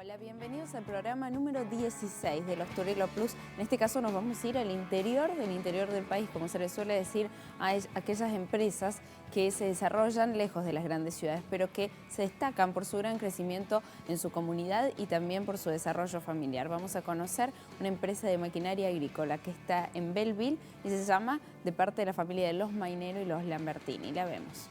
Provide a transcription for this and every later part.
Hola, bienvenidos al programa número 16 de los Turelo Plus. En este caso nos vamos a ir al interior del país, como se le suele decir a aquellas empresas que se desarrollan lejos de las grandes ciudades, pero que se destacan por su gran crecimiento en su comunidad y también por su desarrollo familiar. Vamos a conocer una empresa de maquinaria agrícola que está en Belleville y se llama de parte de la familia de los Mainero y los Lambertini. La vemos.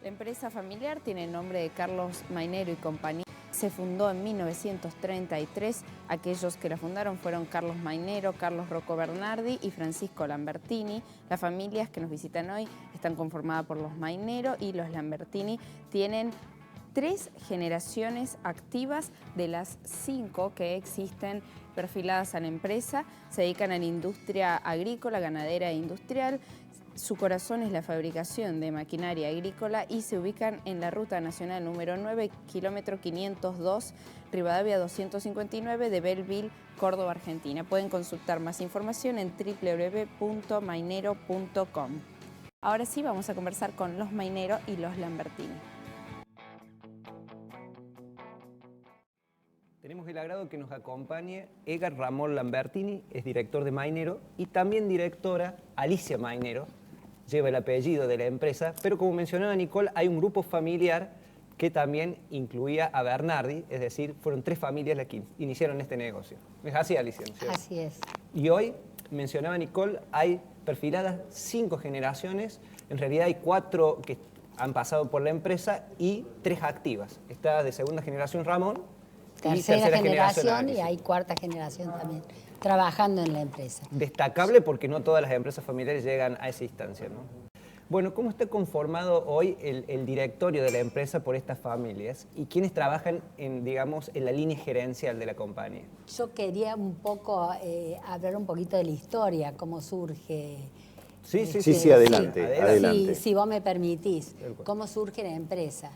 La empresa familiar tiene el nombre de Carlos Mainero y compañía. Se fundó en 1933. Aquellos que la fundaron fueron Carlos Mainero, Carlos Rocco Bernardi y Francisco Lambertini. Las familias que nos visitan hoy están conformadas por los Mainero y los Lambertini. Tienen 3 generaciones activas de las 5 que existen perfiladas a la empresa. Se dedican a la industria agrícola, ganadera e industrial. Su corazón es la fabricación de maquinaria agrícola y se ubican en la Ruta Nacional número 9, kilómetro 502, Rivadavia 259 de Belleville, Córdoba, Argentina. Pueden consultar más información en www.mainero.com. Ahora sí vamos a conversar con los Mainero y los Lambertini. Tenemos el agrado que nos acompañe Edgar Ramón Lambertini, es director de Mainero, y también directora Alicia Mainero, lleva el apellido de la empresa, pero como mencionaba Nicole, hay un grupo familiar que también incluía a Bernardi, es decir, fueron 3 familias las que iniciaron este negocio. ¿Es así, Alicia? ¿Sí? Así es. Y hoy, mencionaba Nicole, hay perfiladas 5 generaciones, en realidad hay 4 que han pasado por la empresa y 3 activas. Está de segunda generación Ramón, Tercera generación y hay cuarta generación también, trabajando en la empresa. Destacable porque no todas las empresas familiares llegan a esa instancia, ¿no? Bueno, ¿cómo está conformado hoy el directorio de la empresa por estas familias y quiénes trabajan en, digamos, en la línea gerencial de la compañía? Yo quería un poco hablar un poquito de la historia, cómo surge. Sí, adelante. Si vos me permitís, cómo surge la empresa.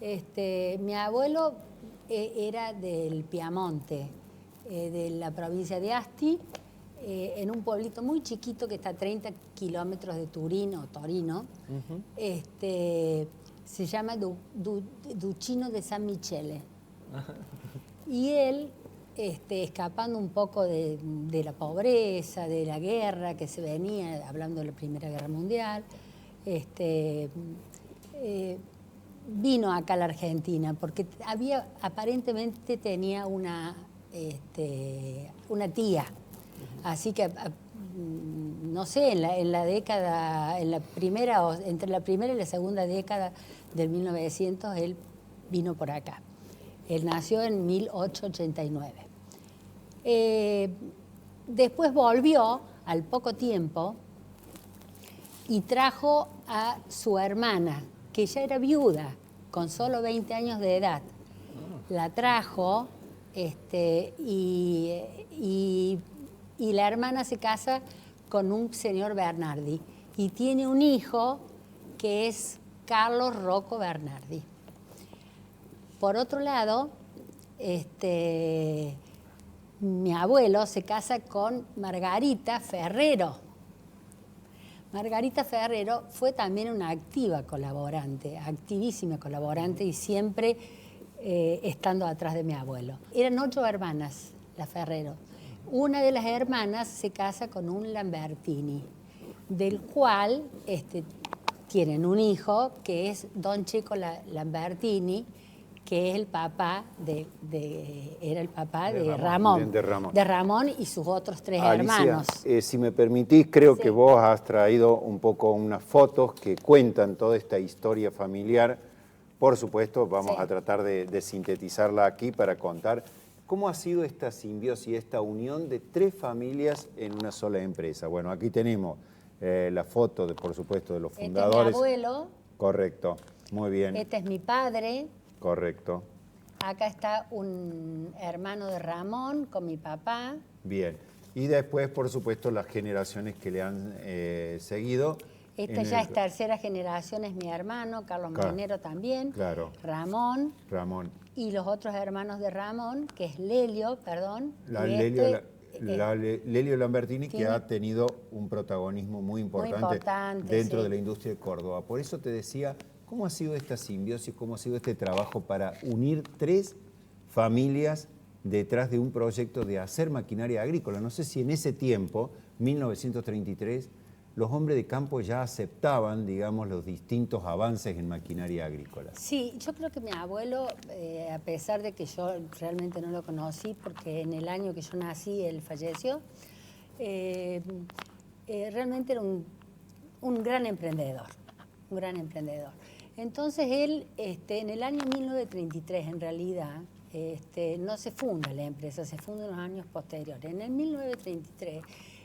Mi abuelo era del Piamonte, de la provincia de Asti, en un pueblito muy chiquito que está a 30 kilómetros de Torino. Se llama Duchino de San Michele. Y él, escapando un poco de la pobreza, de la guerra que se venía, hablando de la Primera Guerra Mundial, vino acá a la Argentina porque aparentemente tenía una tía. Así que, no sé, en la década, entre la primera y la segunda década del 1900, él vino por acá. Él nació en 1889. Después volvió al poco tiempo y trajo a su hermana, que ya era viuda, con solo 20 años de edad. La trajo y la hermana se casa con un señor Bernardi y tiene un hijo que es Carlos Rocco Bernardi. Por otro lado, mi abuelo se casa con Margarita Ferrero. Margarita Ferrero fue también una activa colaborante, activísima colaborante y siempre estando atrás de mi abuelo. Eran 8 hermanas, las Ferrero. Una de las hermanas se casa con un Lambertini, del cual tienen un hijo que es Don Checo Lambertini, que es el papá era el papá de Ramón. De Ramón y sus otros 3 hermanos. Si me permitís, creo que vos has traído un poco unas fotos que cuentan toda esta historia familiar. Por supuesto, vamos a tratar de sintetizarla aquí para contar cómo ha sido esta simbiosis, esta unión de 3 familias en una sola empresa. Bueno, aquí tenemos la foto, por supuesto, de los fundadores. Este es mi abuelo. Correcto, muy bien. Este es mi padre. Correcto. Acá está un hermano de Ramón con mi papá. Bien. Y después, por supuesto, las generaciones que le han seguido. Esta ya es tercera generación, es mi hermano, Carlos Mainero también. Claro. Ramón. Y los otros hermanos de Ramón, que es Lelio, perdón. Lelio Lambertini, que ha tenido un protagonismo muy importante dentro de la industria de Córdoba. Por eso te decía, ¿Cómo ha sido esta simbiosis, cómo ha sido este trabajo para unir 3 familias detrás de un proyecto de hacer maquinaria agrícola? No sé si en ese tiempo, 1933, los hombres de campo ya aceptaban, digamos, los distintos avances en maquinaria agrícola. Sí, yo creo que mi abuelo, a pesar de que yo realmente no lo conocí, porque en el año que yo nací él falleció, realmente era un gran emprendedor, un gran emprendedor. Entonces él, en el año 1933, en realidad, no se funda la empresa, se funda en los años posteriores. En el 1933,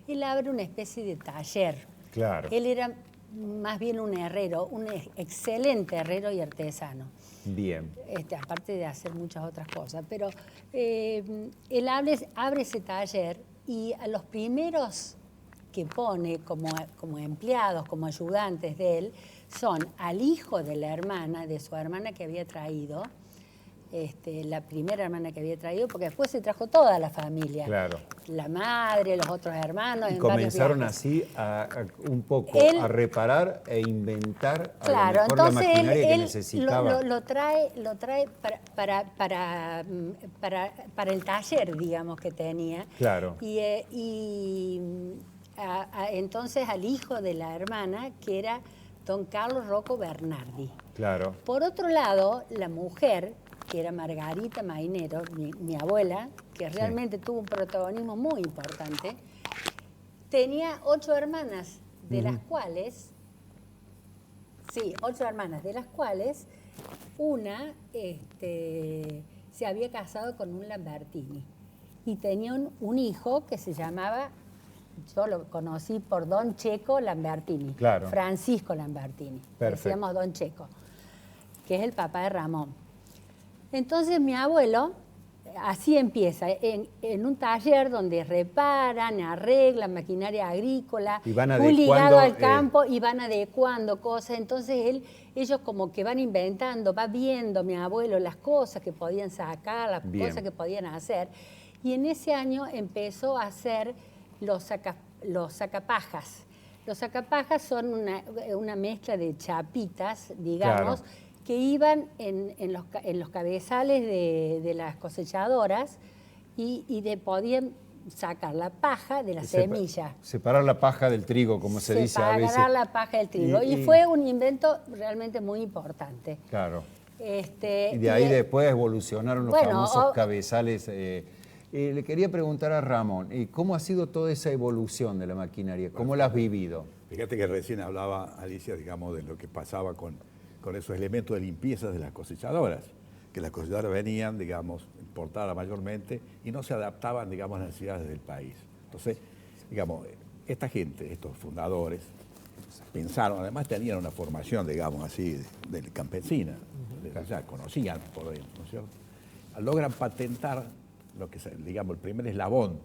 él abre una especie de taller. Claro. Él era más bien un herrero, un excelente herrero y artesano. Bien. Aparte de hacer muchas otras cosas. Pero él abre ese taller y a los primeros que pone como empleados, como ayudantes de él, son al hijo de la hermana, de su hermana que había traído, la primera hermana que había traído, porque después se trajo toda la familia. Claro. La madre, los otros hermanos. Y comenzaron así un poco a reparar e inventar claro, a lo mejor la maquinaria que él necesitaba. Lo trae para el taller, digamos, que tenía. Claro. Entonces al hijo de la hermana, que era don Carlos Rocco Bernardi. Claro. Por otro lado, la mujer, que era Margarita Mainero, mi abuela, que realmente tuvo un protagonismo muy importante, tenía 8 hermanas, de las cuales, 8 hermanas, de las cuales una se había casado con un Lambertini y tenía un hijo que se llamaba, yo lo conocí por don Checo Lambertini, claro. Francisco Lambertini, decíamos don Checo, que es el papá de Ramón. Entonces mi abuelo, así empieza, en un taller donde reparan, arreglan maquinaria agrícola, muy ligado al campo, y van adecuando cosas. Entonces ellos como que van inventando, va viendo mi abuelo las cosas que podían sacar, las cosas que podían hacer. Y en ese año empezó a hacer los sacapajas. Los sacapajas son una mezcla de chapitas, digamos, claro, que iban en los cabezales de las cosechadoras y podían sacar la paja de la semilla. Separar la paja del trigo, como se dice a veces. Separar la paja del trigo. Y fue un invento realmente muy importante. Claro. Y de ahí después evolucionaron los famosos cabezales. Le quería preguntar a Ramón, ¿cómo ha sido toda esa evolución de la maquinaria? ¿Cómo la has vivido? Fíjate que recién hablaba Alicia, digamos, de lo que pasaba con esos elementos de limpieza de las cosechadoras, que las cosechadoras venían, digamos, importadas mayormente y no se adaptaban, digamos, a las necesidades del país. Entonces, digamos, esta gente, estos fundadores, pensaron, además tenían una formación, digamos así, de campesina, o sea, conocían por ello, ¿no es cierto? Logran patentar lo que, digamos, el primer eslabón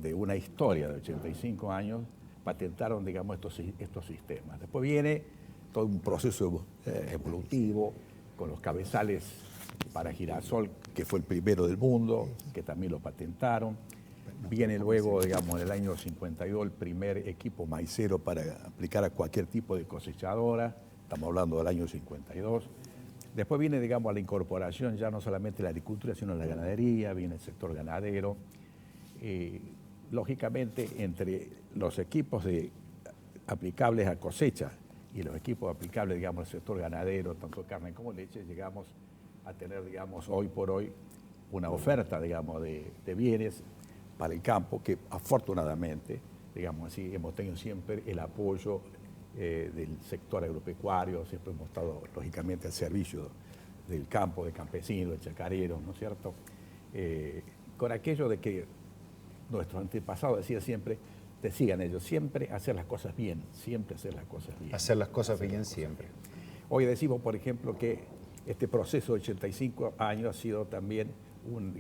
de una historia de 85 años, patentaron, digamos, estos sistemas. Después viene todo un proceso evolutivo con los cabezales para girasol, que fue el primero del mundo, que también lo patentaron. Viene luego, digamos, en el año 52, el primer equipo maicero para aplicar a cualquier tipo de cosechadora. Estamos hablando del año 52. Después viene, digamos, la incorporación ya no solamente de la agricultura, sino de la ganadería, viene el sector ganadero. Lógicamente, entre los equipos aplicables a cosecha y los equipos aplicables, digamos, al sector ganadero, tanto carne como leche, llegamos a tener, digamos, hoy por hoy una oferta, digamos, de bienes para el campo que afortunadamente, digamos así, hemos tenido siempre el apoyo del sector agropecuario, siempre hemos estado, lógicamente, al servicio del campo, del campesino, del chacarero, ¿no es cierto? Con aquello de que nuestros antepasados decían ellos, siempre hacer las cosas bien, siempre hacer las cosas bien. Hacer las cosas bien siempre. Hoy decimos, por ejemplo, que este proceso de 85 años ha sido también un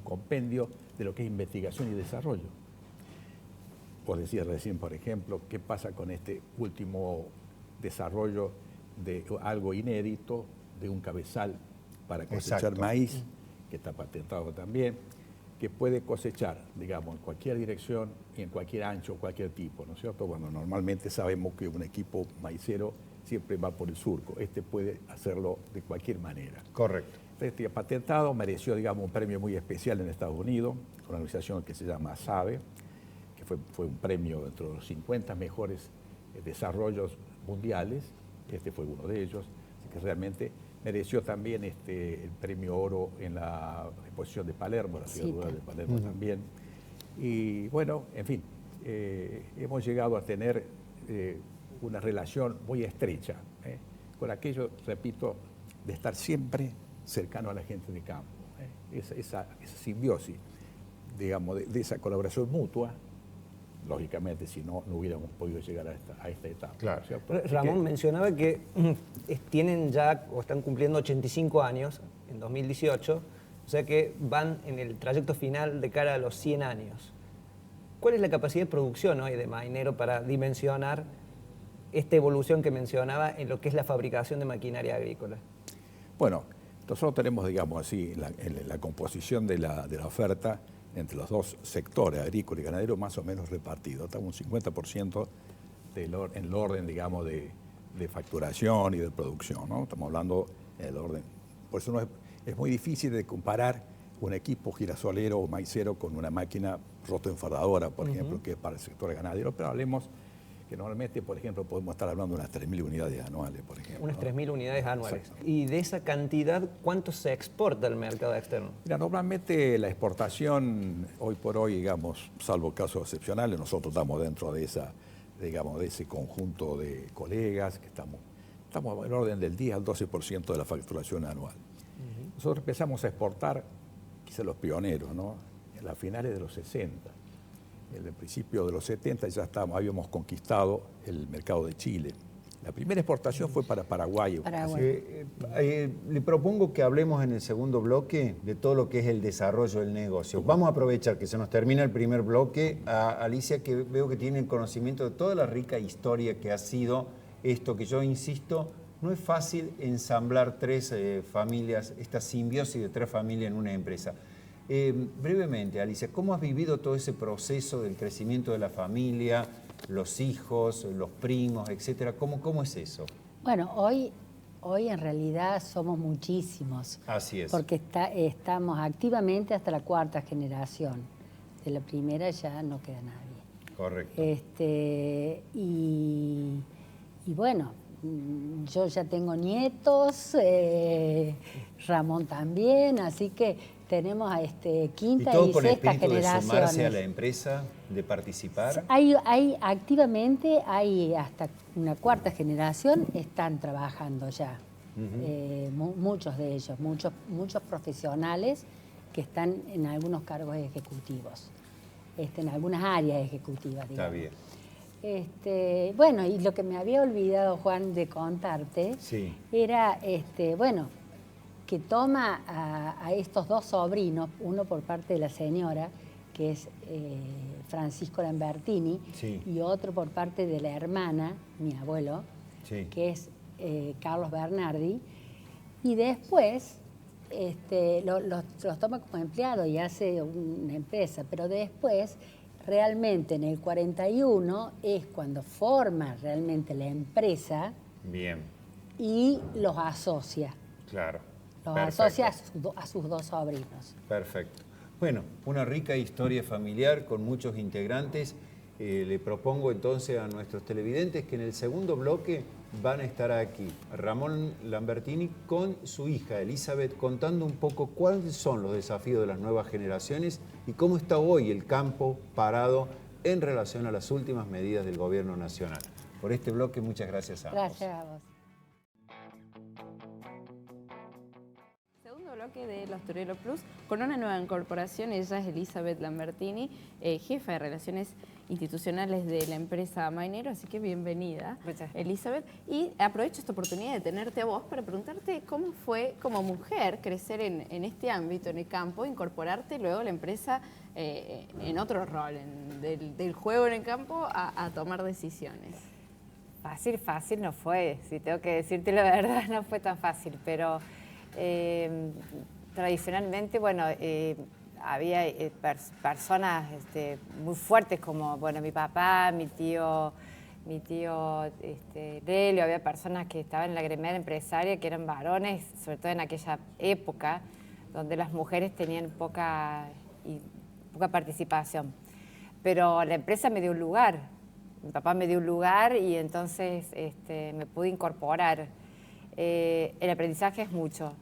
compendio de lo que es investigación y desarrollo. Vos decías recién, por ejemplo, qué pasa con este último desarrollo de algo inédito, de un cabezal para cosechar maíz, que está patentado también, que puede cosechar, digamos, en cualquier dirección y en cualquier ancho, cualquier tipo, ¿no es cierto? Bueno, normalmente sabemos que un equipo maicero siempre va por el surco. Este puede hacerlo de cualquier manera. Correcto. Este patentado mereció, digamos, un premio muy especial en Estados Unidos, con una organización que se llama SABE, que fue un premio dentro de los 50 mejores desarrollos mundiales. Este fue uno de ellos, así que realmente mereció también el premio oro en la exposición de Palermo, la ciudad rural de Palermo también. Y bueno, en fin, hemos llegado a tener una relación muy estrecha con aquello, repito, de estar siempre cercano a la gente de campo. Esa simbiosis, digamos, de esa colaboración mutua, lógicamente, si no, no hubiéramos podido llegar a esta etapa. Claro. Ramón mencionaba que tienen ya, o están cumpliendo 85 años en 2018, o sea que van en el trayecto final de cara a los 100 años. ¿Cuál es la capacidad de producción hoy de Mainero para dimensionar esta evolución que mencionaba en lo que es la fabricación de maquinaria agrícola? Bueno, nosotros tenemos, digamos así, la composición de la oferta entre los dos sectores, agrícola y ganadero, más o menos repartido. Estamos un 50% en el orden, digamos, de facturación y de producción, ¿no? Estamos hablando del orden. Por eso es muy difícil de comparar un equipo girasolero o maicero con una máquina rotoenfardadora, por ejemplo, que es para el sector ganadero, pero hablemos que normalmente, por ejemplo, podemos estar hablando de unas 3.000 unidades anuales, por ejemplo. Unas ¿no? 3.000 unidades anuales. Exacto. Y de esa cantidad, ¿cuánto se exporta al mercado externo? Mira, normalmente la exportación, hoy por hoy, digamos, salvo casos excepcionales, nosotros estamos dentro de digamos, de ese conjunto de colegas que estamos en el orden del 10 al 12% de la facturación anual. Nosotros empezamos a exportar, quizás los pioneros, ¿no? En las finales de los 60. En el principio de los 70 ya habíamos conquistado el mercado de Chile. La primera exportación fue para Paraguay. Le propongo que hablemos en el segundo bloque de todo lo que es el desarrollo del negocio. Vamos a aprovechar que se nos termina el primer bloque a Alicia, que veo que tiene el conocimiento de toda la rica historia que ha sido esto, que yo insisto, no es fácil ensamblar tres familias, esta simbiosis de tres familias en una empresa. Brevemente, Alicia, ¿cómo has vivido todo ese proceso del crecimiento de la familia, los hijos, los primos, etcétera? ¿Cómo es eso? Bueno, hoy en realidad somos muchísimos. Así es. Porque estamos activamente hasta la cuarta generación. De la primera ya no queda nadie. Correcto. Y bueno, yo ya tengo nietos, Ramón también, así que tenemos quinta y sexta generaciones. ¿Y todo con el espíritu de sumarse a la empresa, de participar? Activamente hay hasta una cuarta generación, están trabajando ya. Muchos de ellos, muchos profesionales que están en algunos cargos ejecutivos, en algunas áreas ejecutivas, digamos. Está bien. Bueno, y lo que me había olvidado, Juan, de contarte, era, que toma a estos dos sobrinos, uno por parte de la señora, que es Francisco Lambertini, y otro por parte de la hermana, mi abuelo, que es Carlos Bernardi, y después los toma como empleado y hace una empresa, pero después, realmente en el 41 es cuando forma realmente la empresa. Bien. Y los asocia. Claro. Los asocia a sus dos sobrinos. Perfecto. Bueno, una rica historia familiar con muchos integrantes. Le propongo entonces a nuestros televidentes que en el segundo bloque van a estar aquí Ramón Lambertini con su hija Elizabeth, contando un poco cuáles son los desafíos de las nuevas generaciones y cómo está hoy el campo parado en relación a las últimas medidas del gobierno nacional. Por este bloque, muchas gracias a ambos. Gracias a vos. De los Turelo Plus, con una nueva incorporación. Ella es Elizabeth Lambertini, jefa de Relaciones Institucionales de la empresa Mainero, así que bienvenida, Elizabeth. Y aprovecho esta oportunidad de tenerte a vos para preguntarte cómo fue como mujer crecer en este ámbito, en el campo, incorporarte luego a la empresa en otro rol, del juego en el campo a tomar decisiones. Fácil no fue, si tengo que decirte la verdad, no fue tan fácil, pero tradicionalmente, bueno, había personas muy fuertes como, bueno, mi papá, mi tío mi tío Lelio, había personas que estaban en la gremial empresaria que eran varones, sobre todo en aquella época, donde las mujeres tenían poca participación. Pero la empresa me dio un lugar, mi papá me dio un lugar y entonces me pude incorporar. El aprendizaje es mucho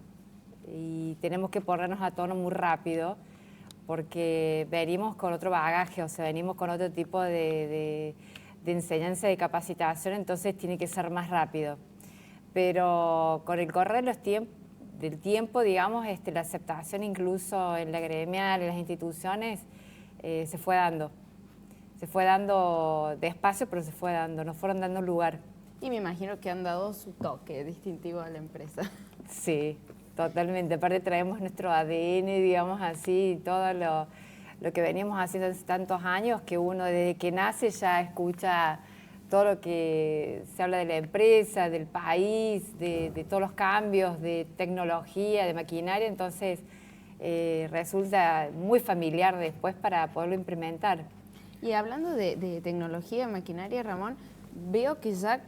y tenemos que ponernos a tono muy rápido porque venimos con otro bagaje, o sea, venimos con otro tipo de enseñanza, de capacitación, entonces tiene que ser más rápido. Pero con el correr del tiempo, digamos, la aceptación incluso en la gremial, en las instituciones, se fue dando. Se fue dando despacio, pero se fue dando, nos fueron dando lugar. Y me imagino que han dado su toque distintivo a la empresa. Sí, totalmente. Aparte traemos nuestro ADN, digamos así, todo lo que veníamos haciendo hace tantos años, que uno desde que nace ya escucha todo lo que se habla de la empresa, del país, de todos los cambios, de tecnología, de maquinaria, entonces resulta muy familiar después para poderlo implementar. Y hablando de tecnología, maquinaria, Ramón, veo que ya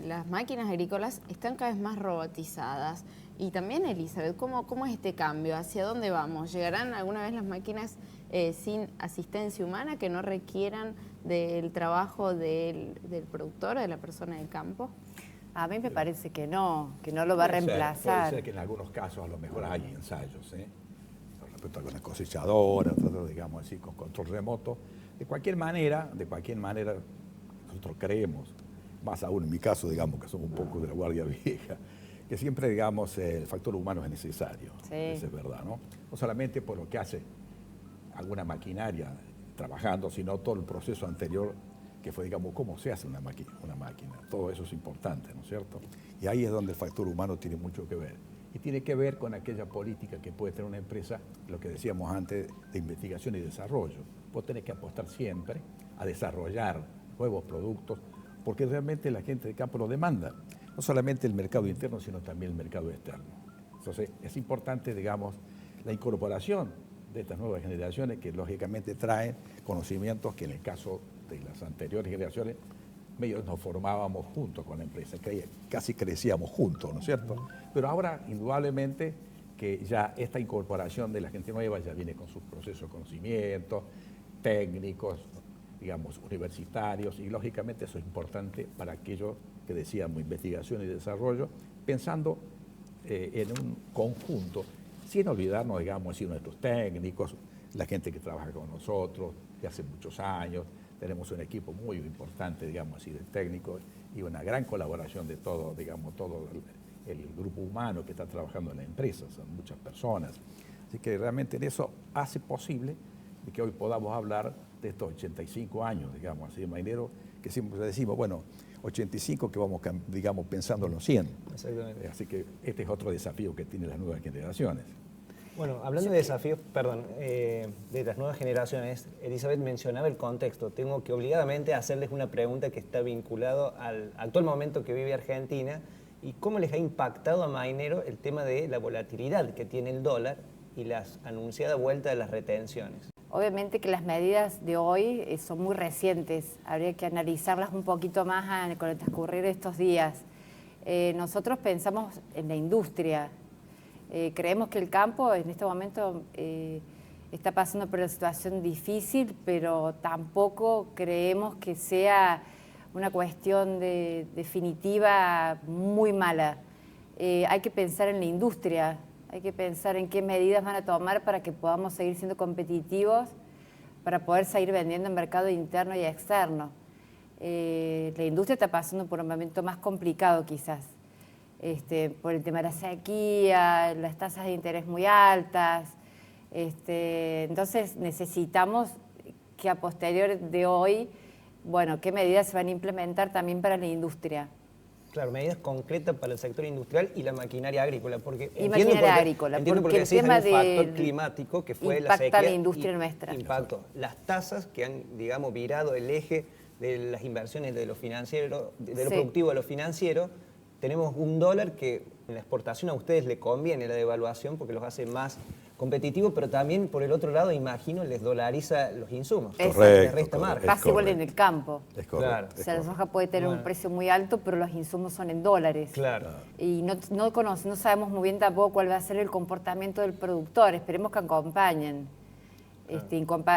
las máquinas agrícolas están cada vez más robotizadas. Y también, Elizabeth, ¿cómo es este cambio? ¿Hacia dónde vamos? ¿Llegarán alguna vez las máquinas sin asistencia humana que no requieran del trabajo del productor, de la persona del campo? A mí me parece que no lo va a reemplazar. Puede ser que en algunos casos a lo mejor hay ensayos, con respecto a alguna cosechadora, digamos así, con control remoto. De cualquier manera, nosotros creemos, más aún en mi caso, digamos, que somos un poco de la guardia vieja, que siempre, digamos, el factor humano es necesario. Sí. Eso es verdad, ¿no? No solamente por lo que hace alguna maquinaria trabajando, sino todo el proceso anterior que fue, digamos, cómo se hace una máquina. Todo eso es importante, ¿no es cierto? Y ahí es donde el factor humano tiene mucho que ver. Y tiene que ver con aquella política que puede tener una empresa, lo que decíamos antes, de investigación y desarrollo. Vos tenés que apostar siempre a desarrollar nuevos productos, porque realmente la gente de campo lo demanda. No solamente el mercado interno, sino también el mercado externo. Entonces, es importante, digamos, la incorporación de estas nuevas generaciones que lógicamente traen conocimientos que en el caso de las anteriores generaciones medio nos formábamos juntos con la empresa, casi crecíamos juntos, ¿no es cierto? Pero ahora, indudablemente, que ya esta incorporación de la gente nueva ya viene con sus procesos de conocimiento, técnicos, digamos, universitarios, y lógicamente eso es importante para aquello que decíamos, investigación y desarrollo, pensando en un conjunto, sin olvidarnos, digamos, de nuestros técnicos, la gente que trabaja con nosotros de hace muchos años. Tenemos un equipo muy importante, digamos así, de técnicos y una gran colaboración de todo, digamos, todo el grupo humano que está trabajando en la empresa, son muchas personas. Así que realmente eso hace posible de que hoy podamos hablar de estos 85 años, digamos así, de Mainero, que siempre decimos, bueno, 85 que vamos, digamos, pensando en los 100. Exactamente. Así que este es otro desafío que tienen las nuevas generaciones. Bueno, hablando de desafíos, de las nuevas generaciones, Elizabeth mencionaba el contexto. Tengo que obligadamente hacerles una pregunta que está vinculado al actual momento que vive Argentina y cómo les ha impactado a Mainero el tema de la volatilidad que tiene el dólar y la anunciada vuelta de las retenciones. Obviamente que las medidas de hoy son muy recientes, habría que analizarlas un poquito más con el transcurrir de estos días. Nosotros pensamos en la industria, creemos que el campo en este momento está pasando por una situación difícil, pero tampoco creemos que sea una cuestión definitiva muy mala. Hay que pensar en la industria. Hay que pensar en qué medidas van a tomar para que podamos seguir siendo competitivos, para poder seguir vendiendo en mercado interno y externo. La industria está pasando por un momento más complicado quizás, por el tema de la sequía, las tasas de interés muy altas. Entonces necesitamos que a posterior de hoy, bueno, qué medidas se van a implementar también para la industria. Claro, medidas concretas para el sector industrial y la maquinaria agrícola. Porque entiendo porque el tema del factor climático que fue la sequía. Impacta la industria nuestra. Impacto. Las tasas que han, digamos, virado el eje de las inversiones de lo financiero, de lo productivo a lo financiero. Tenemos un dólar que en la exportación a ustedes le conviene la devaluación porque los hace más competitivo, pero también por el otro lado, imagino, les dolariza los insumos. Correcto, Les resta margen. Pasa igual en el campo. Es correcto. Claro. O sea, la soja puede tener un precio muy alto, pero los insumos son en dólares. Claro. Y no sabemos muy bien tampoco cuál va a ser el comportamiento del productor. Esperemos que acompañen.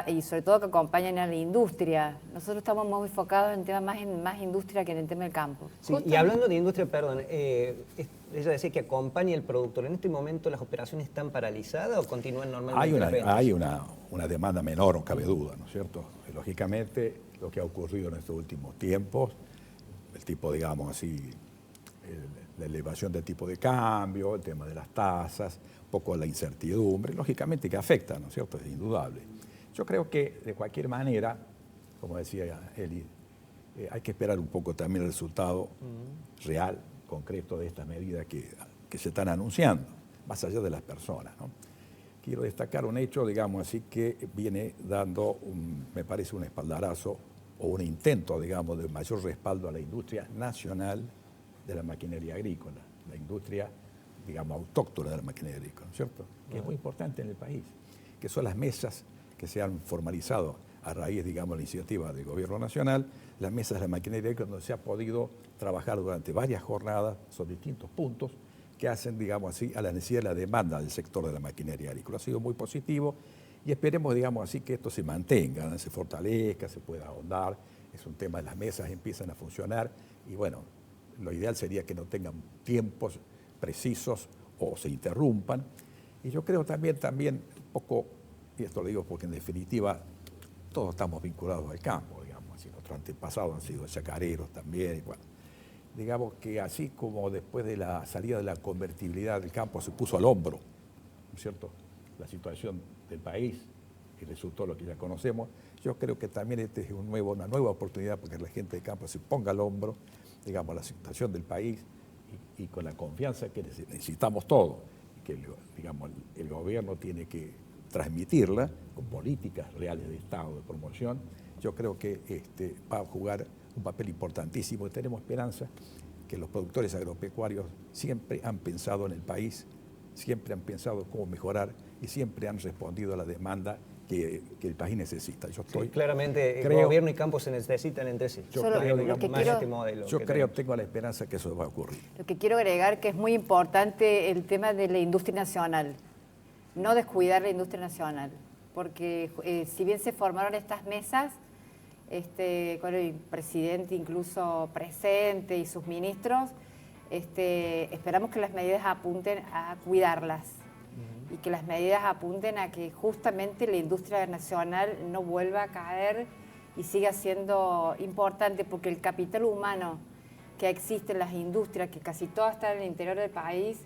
Y sobre todo que acompañen a la industria. Nosotros estamos muy enfocados en temas más industria que en el tema del campo. Sí, y hablando de industria, perdón, ella decía que acompaña al productor. ¿En este momento las operaciones están paralizadas o continúan normalmente? Hay una demanda menor, no cabe duda, ¿no es cierto? Lógicamente, lo que ha ocurrido en estos últimos tiempos, el tipo, digamos así, la elevación del tipo de cambio, el tema de las tasas, un poco la incertidumbre, lógicamente que afecta, ¿no es cierto? Es indudable. Yo creo que, de cualquier manera, como decía Eli, hay que esperar un poco también el resultado real, concreto de estas medidas que se están anunciando, más allá de las personas, ¿no? Quiero destacar un hecho, digamos así, que viene dando, me parece, un espaldarazo o un intento, digamos, de mayor respaldo a la industria nacional de la maquinaria agrícola, la industria, digamos, autóctona de la maquinaria agrícola, ¿no es cierto? Que es muy importante en el país, que son las mesas que se han formalizado a raíz, digamos, de la iniciativa del Gobierno Nacional, las mesas de la maquinaria agrícola, donde se ha podido trabajar durante varias jornadas sobre distintos puntos que hacen, digamos así, a la necesidad y la demanda del sector de la maquinaria agrícola. Ha sido muy positivo y esperemos, digamos así, que esto se mantenga, se fortalezca, se pueda ahondar. Es un tema de las mesas, empiezan a funcionar y bueno, lo ideal sería que no tengan tiempos precisos o se interrumpan. Y yo creo también un poco, y esto lo digo porque en definitiva todos estamos vinculados al campo, digamos así, nuestros antepasados han sido chacareros también, y bueno, digamos que así como después de la salida de la convertibilidad del campo se puso al hombro, ¿no es cierto?, la situación del país y resultó lo que ya conocemos, yo creo que también este es una nueva oportunidad porque la gente del campo se ponga al hombro, digamos, la situación del país y con la confianza que necesitamos todos, que digamos, el gobierno tiene que transmitirla con políticas reales de Estado, de promoción. Yo creo que va a jugar un papel importantísimo y tenemos esperanza que los productores agropecuarios siempre han pensado en el país, siempre han pensado cómo mejorar y siempre han respondido a la demanda que el país necesita. Yo estoy, claramente el gobierno y campo se necesitan entre sí. Yo creo, digamos, más este modelo. Yo creo, tengo la esperanza que eso va a ocurrir. Lo que quiero agregar que es muy importante el tema de la industria nacional, no descuidar la industria nacional, porque si bien se formaron estas mesas, con el presidente incluso presente y sus ministros, esperamos que las medidas apunten a cuidarlas y que las medidas apunten a que justamente la industria nacional no vuelva a caer y siga siendo importante, porque el capital humano que existe en las industrias, que casi todas están en el interior del país,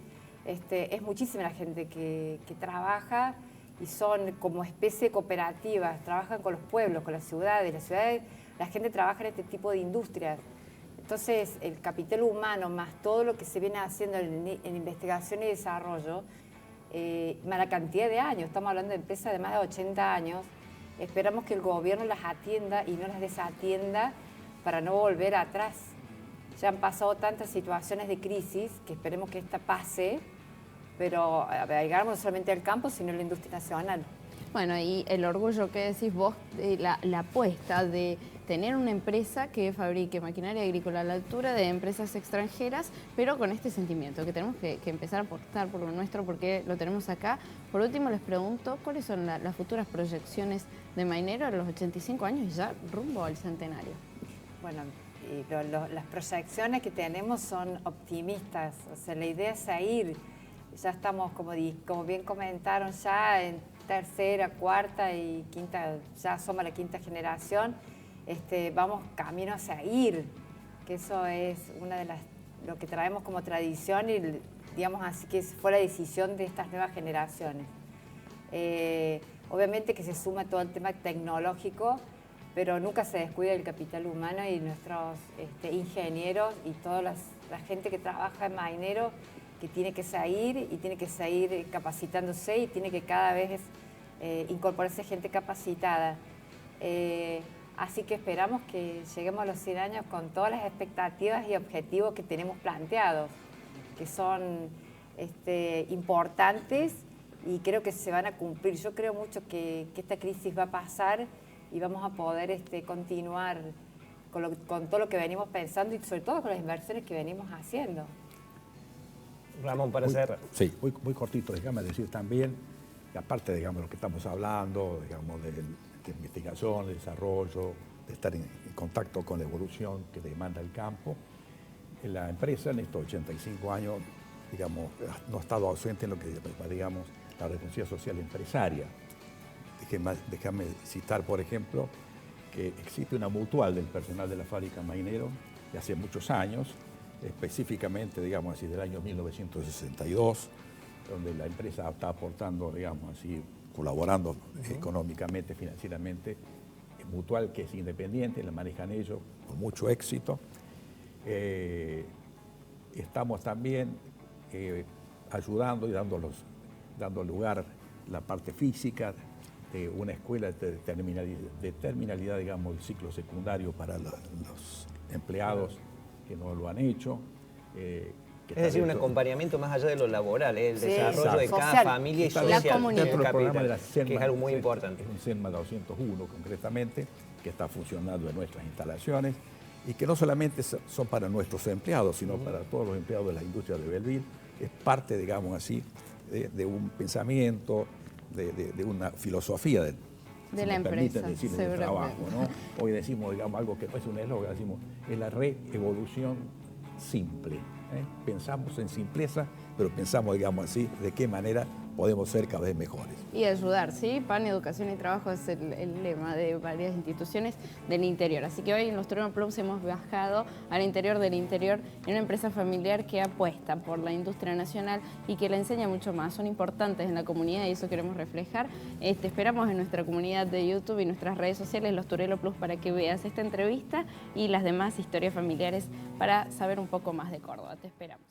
es muchísima la gente que trabaja y son como especie de cooperativas, trabajan con los pueblos, con las ciudades. La gente trabaja en este tipo de industrias. Entonces, el capital humano más todo lo que se viene haciendo en investigación y desarrollo, más la cantidad de años, estamos hablando de empresas de más de 80 años, esperamos que el gobierno las atienda y no las desatienda para no volver atrás. Ya han pasado tantas situaciones de crisis que esperemos que esta pase, pero llegamos no solamente al campo, sino a la industria nacional. Bueno, y el orgullo que decís vos, la apuesta de tener una empresa que fabrique maquinaria agrícola a la altura de empresas extranjeras, pero con este sentimiento, que tenemos que empezar a apostar por lo nuestro porque lo tenemos acá. Por último, les pregunto, ¿cuáles son las futuras proyecciones de Mainero a los 85 años y ya rumbo al centenario? Bueno, las proyecciones que tenemos son optimistas, o sea, la idea es seguir. Ya estamos, como bien comentaron, ya en tercera, cuarta y quinta, ya somos la quinta generación, vamos camino a seguir, que eso es una de lo que traemos como tradición y digamos así que fue la decisión de estas nuevas generaciones. Obviamente que se suma todo el tema tecnológico, pero nunca se descuida el capital humano y nuestros ingenieros y toda la gente que trabaja en Mainero, que tiene que seguir y tiene que seguir capacitándose y tiene que cada vez incorporarse gente capacitada. Así que esperamos que lleguemos a los 100 años con todas las expectativas y objetivos que tenemos planteados, que son importantes y creo que se van a cumplir. Yo creo mucho que esta crisis va a pasar y vamos a poder continuar con todo lo que venimos pensando y sobre todo con las inversiones que venimos haciendo. Ramón, para cerrar. Sí, muy cortito, déjame decir también, que aparte, digamos, de lo que estamos hablando, digamos, de investigación, de desarrollo, de estar en contacto con la evolución que demanda el campo, la empresa en estos 85 años, digamos, no ha estado ausente en lo que, digamos, la responsabilidad social empresaria. Déjame citar, por ejemplo, que existe una mutual del personal de la fábrica Mainero de hace muchos años, específicamente, digamos así, del año 1962, donde la empresa está aportando, digamos así, colaborando económicamente, financieramente, mutual que es independiente, la manejan ellos con mucho éxito. Estamos también ayudando y dando lugar la parte física de una escuela de terminalidad, digamos, del ciclo secundario para los empleados que no lo han hecho. Es decir, un acompañamiento más allá de lo laboral, el Sí, desarrollo de cada social. familia y La social. comunidad. Dentro del programa Capital, de la CENMA, que es algo muy importante. Es un CENMA 201 concretamente, que está funcionando en nuestras instalaciones y que no solamente son para nuestros empleados, sino para todos los empleados de la industria de Belleville. Es parte, digamos así, de un pensamiento, de una filosofía de la empresa, decir, del trabajo, ¿no? Hoy decimos, digamos, algo que no es un eslogan, decimos, es la reevolución simple. Pensamos en simpleza, pero pensamos, digamos así, de qué manera podemos ser cada vez mejores. Y ayudar, ¿sí? PAN, educación y trabajo es el lema de varias instituciones del interior. Así que hoy en los Trueno Plus hemos viajado al interior del interior en una empresa familiar que apuesta por la industria nacional y que la enseña mucho más. Son importantes en la comunidad y eso queremos reflejar. Esperamos en nuestra comunidad de YouTube y nuestras redes sociales, los Trueno Plus, para que veas esta entrevista y las demás historias familiares para saber un poco más de Córdoba. Te esperamos.